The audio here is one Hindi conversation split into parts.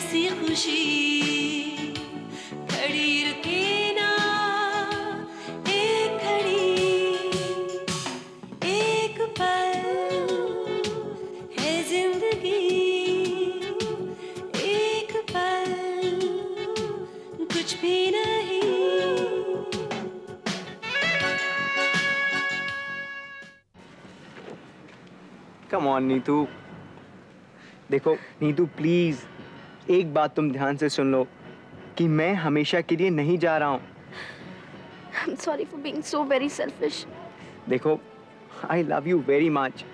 ऐसी खुशी खड़ी रुके ना एक घड़ी, एक पल है जिंदगी, एक पल कुछ भी नहीं। Come on Neetu. देखो नीतू प्लीज, एक बात तुम ध्यान से सुन लो कि मैं हमेशा के लिए नहीं जा रहा हूँ। I'm sorry for being so very selfish. देखो I love you very much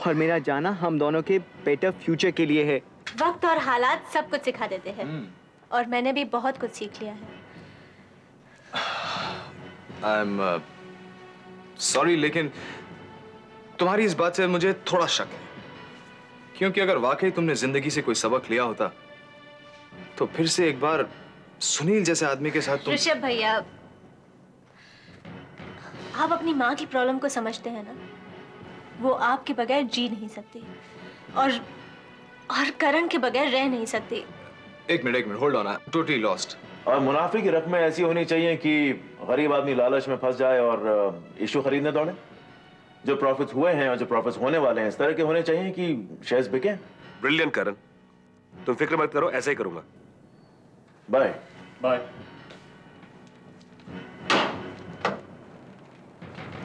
और मेरा जाना हम दोनों के बेटर फ्यूचर के लिए है। वक्त और हालात सब कुछ सिखा देते हैं और मैंने भी बहुत कुछ सीख लिया है। I'm sorry, लेकिन तुम्हारी इस बात से मुझे थोड़ा शक है, क्योंकि अगर वाकई तुमने जिंदगी से कोई सबक लिया होता तो फिर से एक बार सुनील जैसे आदमी के साथ तुम। ऋषभ भैया, आप अपनी माँ की प्रॉब्लम को समझते हैं ना? वो आपके बगैर जी नहीं सकती और करण के बगैर रह नहीं सकती। एक minute hold on, totally lost. और मुनाफे की रकमें ऐसी होनी चाहिए कि गरीब आदमी लालच में फंस जाए और इशू खरीदने दौड़े। जो प्रॉफिट्स हुए हैं और जो प्रॉफिट्स होने वाले हैं इस तरह के होने चाहिए कि शेयर्स बिके। ब्रिलियंट करण, तुम फिक्र मत करो, ऐसा ही करूंगा। Bye bye.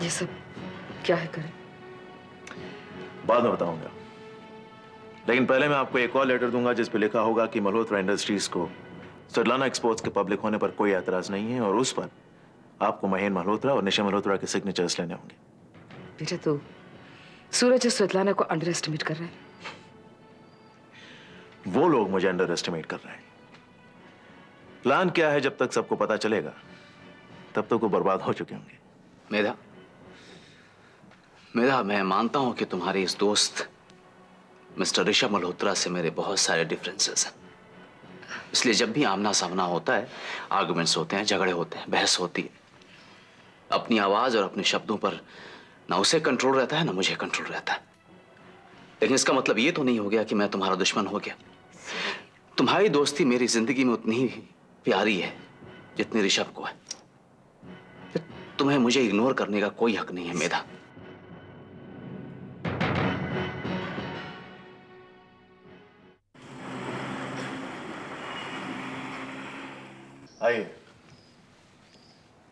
ये सब क्या है करण? बाद में बताऊंगा, लेकिन पहले मैं आपको एक और लेटर दूंगा जिस पे लिखा होगा कि मल्होत्रा इंडस्ट्रीज को स्वेटलाना एक्सपोर्ट्स के पब्लिक होने पर कोई एतराज नहीं है और उस पर आपको महेंद्र मल्होत्रा और निशा मल्होत्रा के सिग्नेचर्स लेने होंगे। बेटा तो सूरज स्वेटलाना को अंडर एस्टिमेट कर रहा है। वो लोग मुझे अंडर एस्टिमेट कर रहे हैं। प्लान क्या है जब तक सबको पता चलेगा तब तक वो बर्बाद हो चुके होंगे। मेधा, मैं मानता हूं कि तुम्हारे इस दोस्त मिस्टर ऋषभ मल्होत्रा से मेरे बहुत सारे डिफरेंसेस हैं, इसलिए जब भी आमना सामना होता है, आर्गुमेंट्स होते हैं, झगड़े होते हैं, बहस होती है, अपनी आवाज और अपने शब्दों पर ना उसे कंट्रोल रहता है ना मुझे कंट्रोल रहता है। लेकिन इसका मतलब ये तो नहीं हो गया कि मैं तुम्हारा दुश्मन हो गया। तुम्हारी दोस्ती मेरी जिंदगी में उतनी ही प्यारी है जितनी ऋषभ को है। तुम्हें मुझे इग्नोर करने का कोई हक नहीं है मेधा। आइए,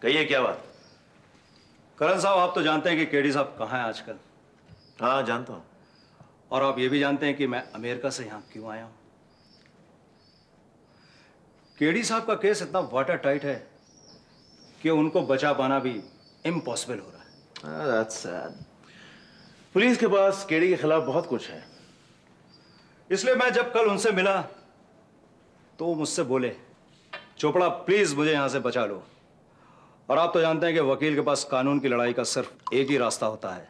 कहिए क्या बात। करण साहब, आप तो जानते हैं कि केडी साहब कहाँ हैं आजकल। हाँ जानता हूं। और आप ये भी जानते हैं कि मैं अमेरिका से यहाँ क्यों आया हूं। केडी साहब का केस इतना वाटर टाइट है कि उनको बचा पाना भी इम्पॉसिबल हो रहा है। That's sad. पुलिस के पास केडी के खिलाफ बहुत कुछ है। इसलिए मैं जब कल उनसे मिला तो वो मुझसे बोले, चोपड़ा प्लीज मुझे यहां से बचा लो। और आप तो जानते हैं कि वकील के पास कानून की लड़ाई का सिर्फ एक ही रास्ता होता है,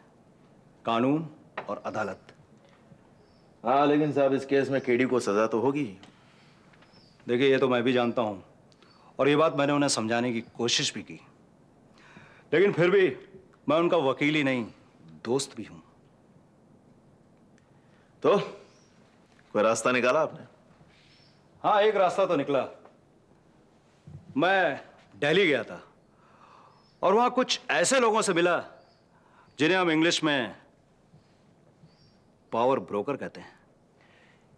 कानून और अदालत। हाँ, लेकिन साहब इस केस में केडी को सजा तो होगी। देखिए, ये तो मैं भी जानता हूं और ये बात मैंने उन्हें समझाने की कोशिश भी की, लेकिन फिर भी मैं उनका वकील ही नहीं दोस्त भी हूं। तो कोई रास्ता निकाला आपने? हाँ, एक रास्ता तो निकला। मैं दिल्ली गया था और वहां कुछ ऐसे लोगों से मिला जिन्हें हम इंग्लिश में पावर ब्रोकर कहते हैं।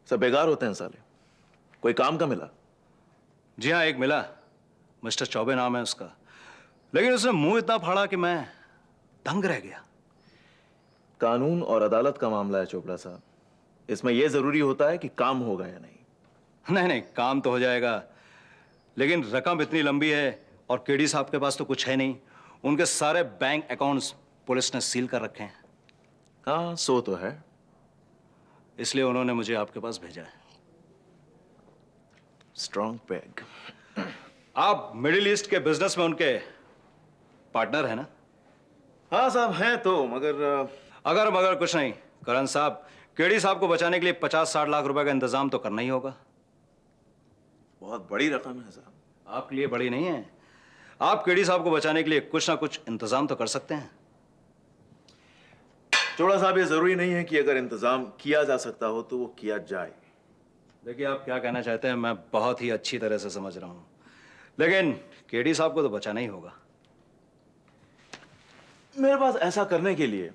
सब बेकार होते हैं साले। कोई काम का मिला? जी हाँ, एक मिला। मिस्टर चौबे नाम है उसका, लेकिन उसने मुंह इतना फाड़ा कि मैं दंग रह गया। कानून और अदालत का मामला है चोपड़ा साहब, इसमें यह जरूरी होता है कि काम होगा या नहीं। नहीं, काम तो हो जाएगा, लेकिन रकम इतनी लंबी है और केडी साहब के पास तो कुछ है नहीं। उनके सारे बैंक अकाउंट्स पुलिस ने सील कर रखे हैं। हाँ, सो तो है। इसलिए उन्होंने मुझे आपके पास भेजा है। Strong peg. आप मिडिल ईस्ट के बिजनेस में उनके पार्टनर है ना? हाँ साहब हैं तो, मगर कुछ नहीं। करण साहब, केडी साहब को बचाने के लिए 50-60 लाख रुपए का इंतजाम तो करना ही होगा। बहुत बड़ी रकम है साहब। आपके लिए बड़ी नहीं है। आप केडी साहब को बचाने के लिए कुछ ना कुछ इंतजाम तो कर सकते हैं। चोड़ा साहब, ये जरूरी नहीं है कि अगर इंतजाम किया जा सकता हो तो वो किया जाए। देखिए आप क्या कहना चाहते हैं मैं बहुत ही अच्छी तरह से समझ रहा हूं, लेकिन केडी साहब को तो बचाना ही होगा। मेरे पास ऐसा करने के लिए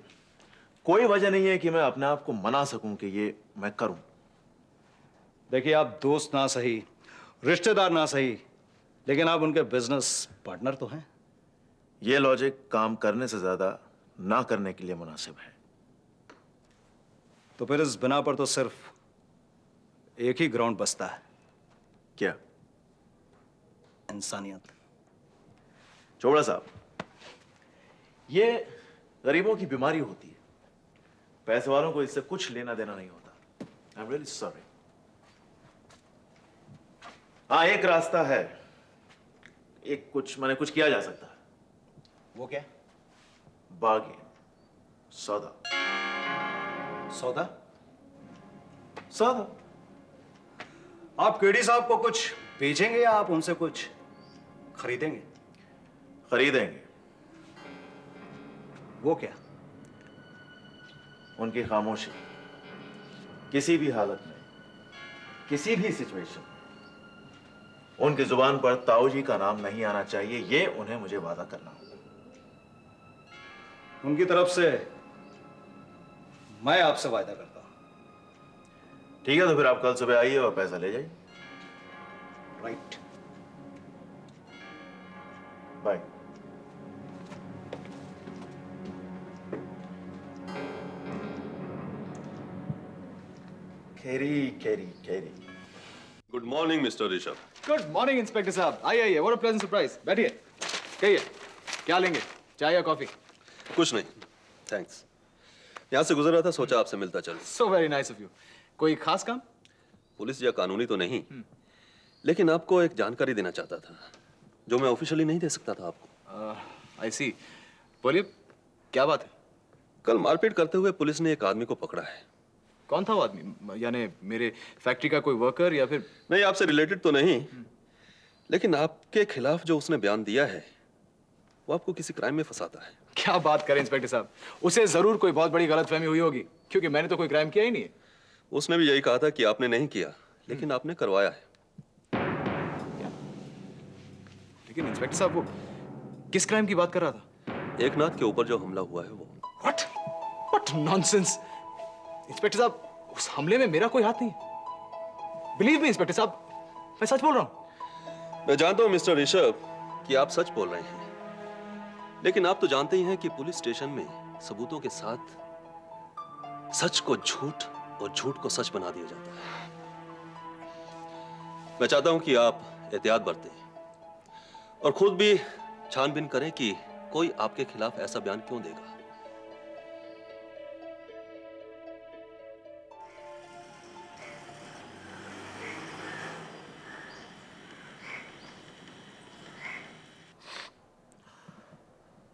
कोई वजह नहीं है कि मैं अपने आप को मना सकूं कि ये मैं करूं। देखिए आप दोस्त ना सही, रिश्तेदार ना सही, लेकिन आप उनके बिजनेस पार्टनर तो हैं। ये लॉजिक काम करने से ज्यादा ना करने के लिए मुनासिब है। तो फिर इस बिना पर तो सिर्फ एक ही ग्राउंड बचता है। क्या? इंसानियत। चोपड़ा साहब, ये गरीबों की बीमारी होती है, पैसे वालों को इससे कुछ लेना देना नहीं होता। आई एम रियली सॉरी। हाँ, एक रास्ता है, एक कुछ किया जा सकता है। वो क्या? बार्गेन, सौदा। सौदा? सौदा। आप केडी साहब को कुछ बेचेंगे या आप उनसे कुछ खरीदेंगे? खरीदेंगे। वो क्या? उनकी खामोशी। किसी भी हालत में, किसी भी सिचुएशन में उनकी जुबान पर ताऊजी का नाम नहीं आना चाहिए, ये उन्हें मुझे वादा करना होगा। उनकी तरफ से मैं आपसे वादा करता हूं। ठीक है, तो फिर आप कल सुबह आइए और पैसा ले जाइए। Right. Bye. Carry carry carry. Good morning mister Rishabh. Good morning inspector साहब। आइए आइए, व्हाट अ प्लेजेंट सरप्राइज। बैठिए। कहिए, क्या लेंगे, चाय या कॉफी? कुछ नहीं, थैंक्स। यहाँ से गुजर रहा था, सोचा आपसे मिलता चलूं। So very nice of you. कोई खास काम? पुलिस या कानूनी तो नहीं, लेकिन आपको एक जानकारी देना चाहता था जो मैं ऑफिशियली नहीं दे सकता था आपको। आई सी। बोलिए, क्या बात है? कल मारपीट करते हुए पुलिस ने एक आदमी को पकड़ा है। कौन था वो आदमी? यानी मेरे फैक्ट्री का कोई वर्कर या फिर? नहीं, आपसे रिलेटेड तो नहीं, लेकिन आपके खिलाफ जो उसने बयान दिया है वो आपको किसी क्राइम में फंसाता है। क्या बात करें इंस्पेक्टर साहब, उसे जरूर कोई बहुत बड़ी गलतफहमी हुई होगी, क्योंकि मैंने तो कोई क्राइम किया ही नहीं है। उसने भी यही कहा था कि आपने नहीं किया, लेकिन आपने करवाया है। लेकिन इंस्पेक्टर साहब, वो किस क्राइम की बात कर रहा था? एकनाथ के ऊपर जो हमला हुआ है वो। What nonsense! इंस्पेक्टर साहब, उस हमले में मेरा कोई हाथ नहीं है। बिलीव मी इंस्पेक्टर साहब, मैं सच बोल रहा हूं। मैं जानता हूं मिस्टर ऋषभ कि आप सच बोल रहे हैं, लेकिन आप तो जानते ही हैं कि पुलिस स्टेशन में सबूतों के साथ सच को झूठ और झूठ को सच बना दिया जाता है। मैं चाहता हूं कि आप एहतियात बरतें और खुद भी छानबीन करें कि कोई आपके खिलाफ ऐसा बयान क्यों देगा।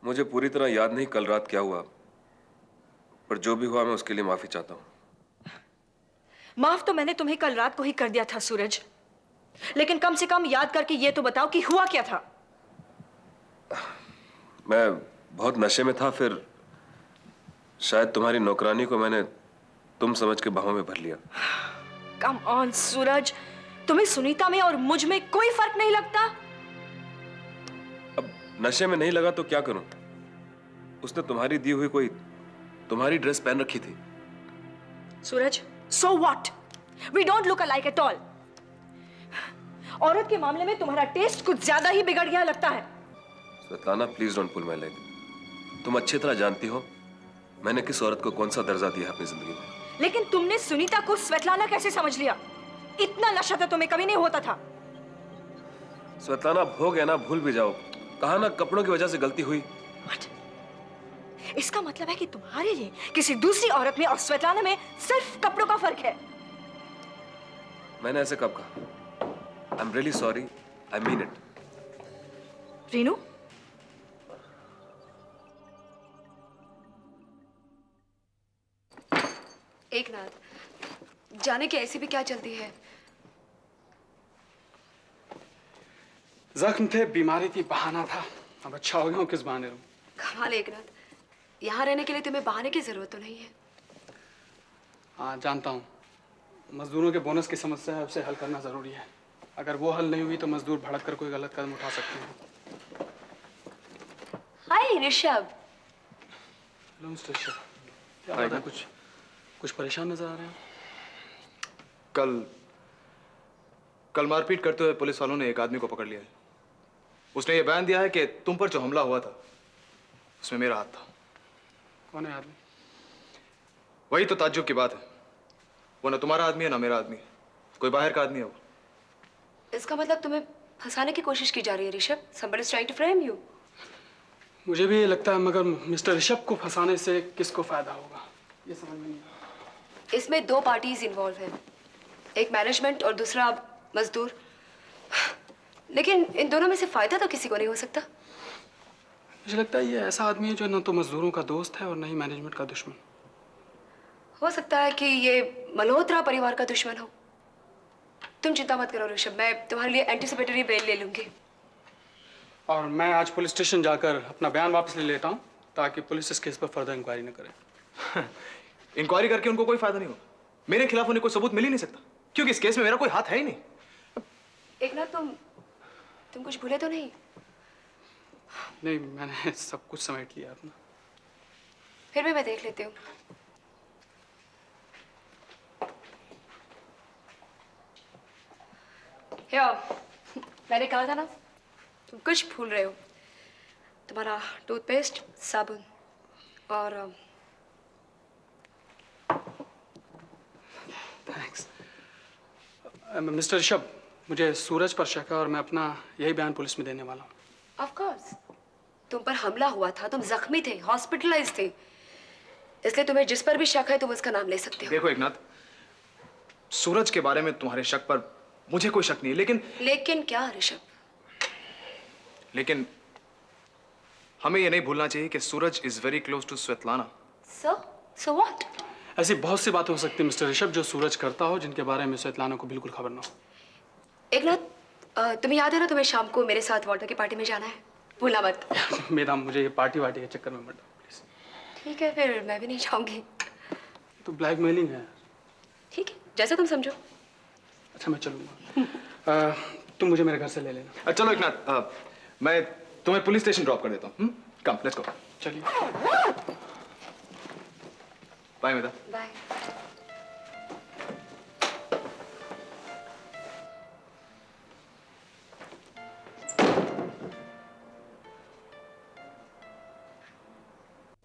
मुझे पूरी तरह याद नहीं कल रात क्या हुआ, पर जो भी हुआ मैं उसके लिए माफी चाहता हूं। माफ तो मैंने तुम्हें कल रात को ही कर दिया था सूरज, लेकिन कम से कम याद करके ये तो बताओ कि हुआ क्या था। मैं बहुत नशे में था, फिर शायद तुम्हारी नौकरानी को मैंने तुम समझ के बाहों में भर लिया। कम ऑन सूरज, तुम्हें सुनीता में और मुझ में कोई फर्क नहीं लगता? अब नशे में नहीं लगा तो क्या करूं? उसने तुम्हारी दी हुई कोई तुम्हारी ड्रेस पहन रखी थी। सूरज, so what? We don't look alike at all. औरत के मामले में तुम्हारा टेस्ट कुछ ज्यादा ही बिगड़ गया लगता है। Svetlana, please don't pull my leg. तुम अच्छी तरह जानती हो मैंने किस औरत को कौन सा दर्जा दिया है अपनी जिंदगी में। लेकिन तुमने सुनीता को स्वेतलाना कैसे समझ लिया? इतना नशा तो तुम्हें कभी नहीं होता था। स्वेतलाना, हो गया ना, भूल भी जाओ। कहा ना कपड़ों की वजह से गलती हुई। What? इसका मतलब है कि तुम्हारे लिए किसी दूसरी औरत में और स्वेतलाना में सिर्फ कपड़ों का फर्क है। मैंने ऐसे कब कहा? I am really sorry, I mean it. Reenu, Eknath, जाने की ऐसी भी क्या चलती है? जख्म थे, बीमारी थी, बहाना था। अब अच्छा हो गया हूं, किस बहाने रहूं? कमाल है एकनाथ, यहाँ रहने के लिए तुम्हें बहाने की जरूरत तो नहीं है। हाँ जानता हूँ, मजदूरों के बोनस की समस्या है, उसे हल करना ज़रूरी है। अगर वो हल नहीं हुई तो मजदूर भड़क कर कोई गलत कदम उठा सकते हैं। हाय ऋषभ। हेलो मिस्टर ऋषभ, क्या बात है? कुछ परेशान नजर आ रहे हैं। कल मारपीट करते हुए पुलिस वालों ने एक आदमी को पकड़ लिया है। उसने ये बयान दिया है कि तुम पर जो हमला हुआ था उसमें मेरा हाथ था। कौन है आदमी? वही तो ताज्जुब की बात है, वो ना तुम्हारा आदमी है ना मेरा आदमी है, कोई बाहर का आदमी है वो। इसका मतलब तुम्हें फंसाने की कोशिश की जा रही है Rishabh? Somebody is trying to frame you. मुझे भी ये लगता है, मगर मिस्टर ऋषभ को फंसाने से किसको फायदा होगा ये समझ में नहीं आ रहा। इसमें दो पार्टीज इन्वॉल्व हैं, एक मैनेजमेंट और दूसरा मजदूर। लेकिन इन दोनों में से फायदा तो किसी को नहीं हो सकता। मुझे लगता है ये ऐसा आदमी है जो न तो मजदूरों का दोस्त है और न ही मैनेजमेंट का दुश्मन। हो सकता है कि ये मल्होत्रा परिवार का दुश्मन हो। तुम चिंता मत करो ऋषभ, मैं तुम्हारे लिए एंटीसिपेटरी बेल ले लूंगी। और मैं आज पुलिस स्टेशन जाकर अपना बयान वापस ले लेता हूँ ताकि पुलिस इस केस पर फर्दर इंक्वायरी न करे। इंक्वायरी करके उनको कोई फायदा नहीं होगा। मेरे खिलाफ उन्हें कोई सबूत मिल ही नहीं सकता, क्योंकि इस केस में मेरा कोई हाथ है ही नहीं। एक ना तुम कुछ भूले तो नहीं? नहीं, मैंने सब कुछ समेट लिया अपना। फिर भी मैं देख लेती हूँ। मैंने कहा था ना, तुम कुछ भूल रहे हो। तुम्हारा टूथपेस्ट, साबुन और थैंक्स। मिस्टर ऋषभ, मुझे सूरज पर शक है और मैं अपना यही बयान पुलिस में देने वाला हूँ। ऑफ कोर्स, तुम पर हमला हुआ था, तुम जख्मी थे, हॉस्पिटलाइज थे, इसलिए तुम्हें जिस पर भी शक है तुम उसका नाम ले सकते हो। देखो एकनाथ, सूरज के बारे में तुम्हारे शक पर मुझे कोई शक नहीं है, लेकिन क्या ऋषभ? लेकिन हमें यह नहीं भूलना चाहिए कि Suraj is very close to Svetlana. So what? ऐसी बहुत सी बातें हो सकती है मिस्टर ऋषभ जो सूरज करता हो जिनके बारे में स्वेतलाना को बिल्कुल खबर ना हो। एकनाथ, तुम्हें याद है ना, तुम्हें शाम को मेरे साथ वाटर की पार्टी में जाना है, भूलना मत। मैडम, मुझे ये पार्टी वार्टी के चक्कर में मत डालो प्लीज। ठीक है, फिर मैं भी नहीं जाऊंगी। तो ब्लैकमेलिंग है। ठीक है, जैसा तुम समझो। अच्छा, मैं चलूंगा। तुम मुझे मेरे घर से ले लेना। चलो एकनाथ, मैं तुम्हें पुलिस स्टेशन ड्रॉप कर देता हूँ। कम, लेट्स गो। चलिए। बाय मेधा। बाय।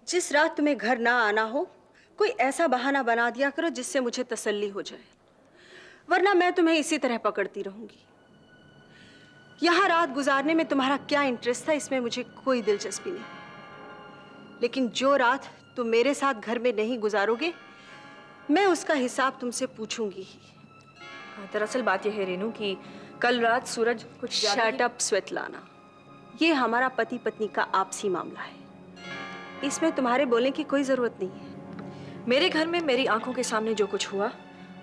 जिस रात तुम्हें घर ना आना हो, कोई ऐसा बहाना बना दिया करो जिससे मुझे तसल्ली हो जाए, वरना मैं तुम्हें इसी तरह पकड़ती रहूंगी। यहां रात गुजारने में तुम्हारा क्या इंटरेस्ट था, इसमें मुझे कोई दिलचस्पी नहीं, लेकिन जो रात तुम मेरे साथ घर में नहीं गुजारोगे, मैं उसका हिसाब तुमसे पूछूंगी ही। दरअसल बात यह है रेनू कि कल रात सूरज कुछ शट अप स्वेतलाना, ये हमारा पति पत्नी का आपसी मामला है, इसमें तुम्हारे बोलने की कोई जरूरत नहीं है। मेरे घर में मेरी आंखों के सामने जो कुछ हुआ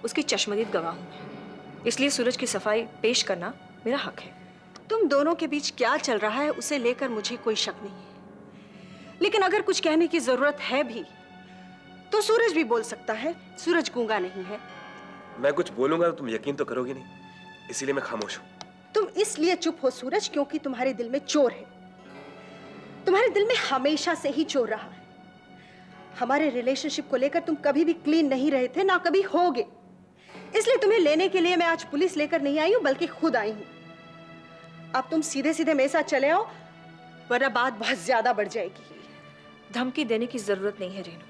उसकी चश्मदीद गवाह हूं मैं, इसलिए सूरज की सफाई पेश करना मेरा हक है। तुम दोनों के बीच क्या चल रहा है उसे लेकर मुझे कोई शक नहीं है, लेकिन अगर कुछ कहने की जरूरत है भी तो सूरज भी बोल सकता है, सूरज गूंगा नहीं है। मैं कुछ बोलूंगा तो तुम यकीन तो करोगी नहीं, इसीलिए मैं खामोश हूं। तुम इसलिए चुप हो सूरज क्योंकि तुम्हारे दिल में चोर है, तुम्हारे दिल में हमेशा से ही चोर रहा है। हमारे रिलेशनशिप को लेकर तुम कभी भी क्लीन नहीं रहे थे, ना कभी होगे, इसलिए तुम्हें लेने के लिए मैं आज पुलिस लेकर नहीं आई हूं बल्कि खुद आई हूं। अब तुम सीधे सीधे मेरे साथ चले आओ, वरना बात बहुत ज्यादा बढ़ जाएगी। धमकी देने की जरूरत नहीं है रेनू,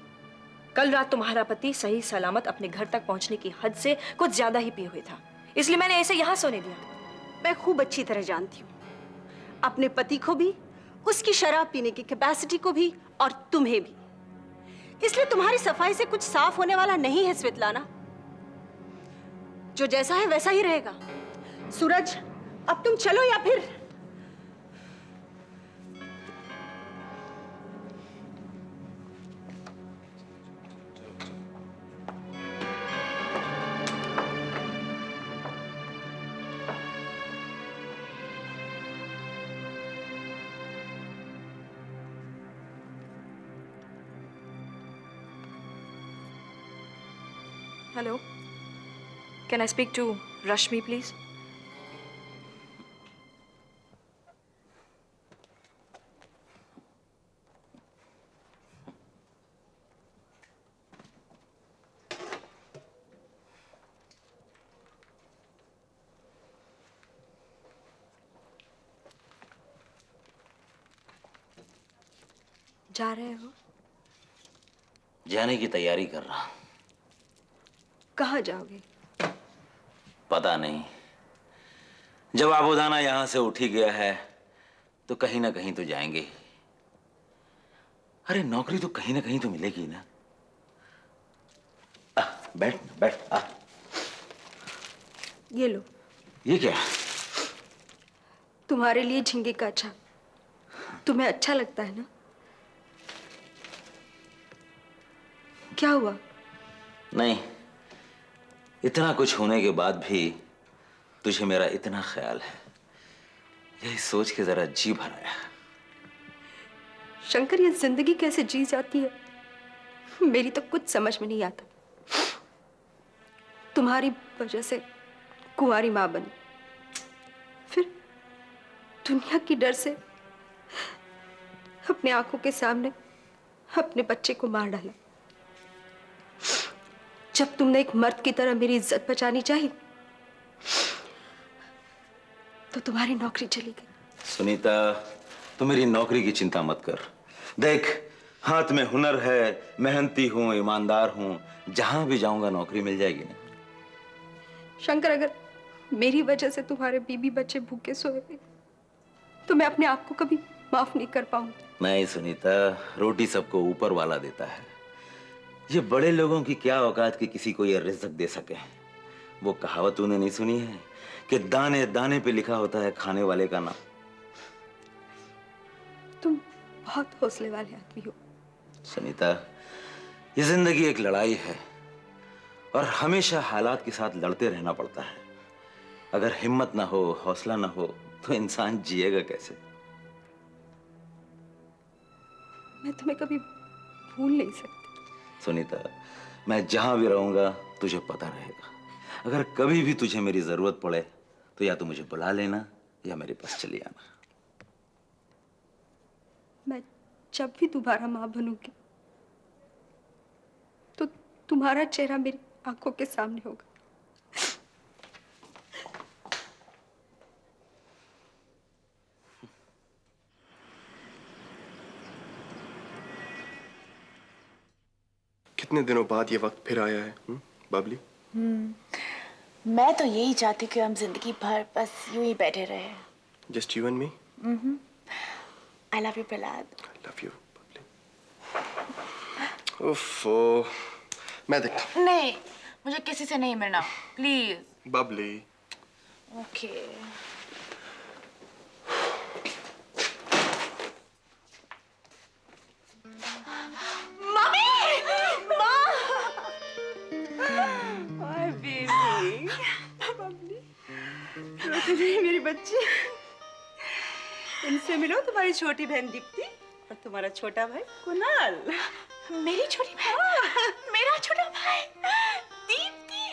कल रात तुम्हारा पति सही सलामत अपने घर तक पहुंचने की हद से कुछ ज्यादा ही पिए हुए था, इसलिए मैंने ऐसे यहाँ सोने दिया। मैं खूब अच्छी तरह जानती हूँ अपने पति को भी, उसकी शराब पीने की कैपेसिटी को भी, और तुम्हें भी, इसलिए तुम्हारी सफाई से कुछ साफ होने वाला नहीं है स्वेतलाना। जो जैसा है वैसा ही रहेगा। सूरज, अब तुम चलो या फिर hello, Can I speak to Rashmi, please? जा रहे हो? जाने की तैयारी कर रहा हूं। कहाँ जाओगे? पता नहीं। जब आबोदाना यहां से उठ ही गया है तो कहीं ना कहीं तो जाएंगे ही। अरे नौकरी तो कहीं ना कहीं तो मिलेगी ना। बैठ बैठ। ये लो। ये क्या? तुम्हारे लिए झींगे का अचार। तुम्हें अच्छा लगता है ना? क्या हुआ? नहीं, इतना कुछ होने के बाद भी तुझे मेरा इतना ख्याल है, यही सोच के जरा जी भर आया। शंकर, ये जिंदगी कैसे जी जाती है मेरी तो कुछ समझ में नहीं आता। तुम्हारी वजह से कुंवारी मां बनी, फिर दुनिया की डर से अपने आंखों के सामने अपने बच्चे को मार डाला। जब तुमने एक मर्द की तरह मेरी इज्जत बचानी चाहिए तो तुम्हारी नौकरी चली गई। सुनीता, तू मेरी नौकरी की चिंता मत कर। देख, हाथ में हुनर है, मेहनती हूं, ईमानदार हूं, जहां भी जाऊंगा नौकरी मिल जाएगी ना। शंकर, अगर मेरी वजह से तुम्हारे बीबी बच्चे भूखे सोए हुए तो मैं अपने आप को कभी माफ नहीं कर पाऊंगी। नहीं सुनीता, रोटी सबको ऊपर वाला देता है। ये बड़े लोगों की क्या औकात कि किसी को ये रिज़्क दे सके। वो कहावत तूने नहीं सुनी है कि दाने दाने पे लिखा होता है खाने वाले का नाम। तुम बहुत हौसले वाले आदमी हो। सुनीता, ये जिंदगी एक लड़ाई है और हमेशा हालात के साथ लड़ते रहना पड़ता है। अगर हिम्मत ना हो, हौसला ना हो तो इंसान जिएगा कैसे? मैं तुम्हें कभी भूल नहीं सकती। सुनीता, मैं जहां भी रहूंगा तुझे पता रहेगा। अगर कभी भी तुझे मेरी जरूरत पड़े तो या तो मुझे बुला लेना या मेरे पास चली आना। मैं जब भी दोबारा मां बनूंगी तो तुम्हारा चेहरा मेरी आंखों के सामने होगा। कितने दिनों बाद ये वक्त फिर आया है बबली? मैं तो यही चाहती हूँ कि हम जिंदगी भर बस यूं ही बैठे रहे। Just you and me? I love you Prahlad. I love you Babli. ओफो, मैं देखता हूँ। नहीं, मुझे किसी से नहीं मिलना, प्लीज। बबली। ओके। मेरी बच्ची, इनसे मिलो, तुम्हारी छोटी बहन दीप्ति और तुम्हारा छोटा भाई कुणाल। मेरी छोटी बहन, मेरा छोटा भाई दीप्ति।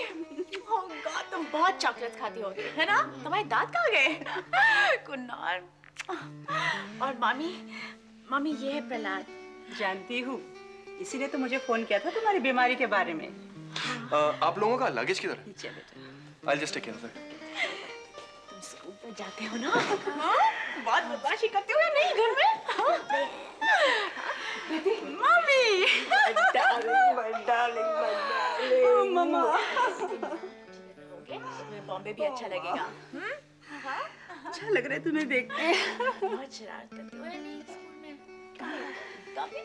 ओह गॉड, तुम बहुत चॉकलेट्स खाती होगी, है ना? तुम्हारे दांत कहाँ गए? कुणाल। और मामी ये है प्रहलाद। जानती हूँ, इसीलिए तो मुझे फोन किया था तुम्हारी बीमारी के बारे में। आप लोगों का लगेज किधर है? पीछे बेटा। I'll just take care of it. तुम स्कूल पर जाते हो ना? हाँ? बहुत बदमाशी करते हो या नहीं घर में? मम्मी। डार्लिंग, मम्मा। तुम्हें बॉम्बे भी अच्छा लगेगा। अच्छा लग रहा है तुम्हें देख के। बहुत शरारत करती हो या नहीं स्कूल में? कभी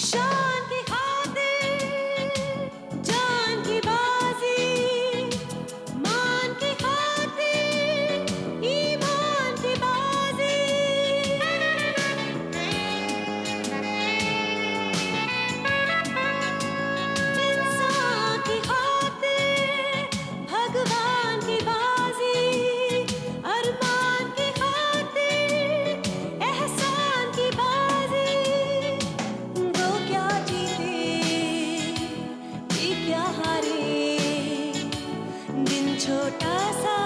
शान की खातिर जान की बाजी, मान की खातिर ईमान की बाजी। इंसान की खातिर भगवान की बाजी, अरमान की खातिर एहसान की बाजी। वो क्या छोटा सा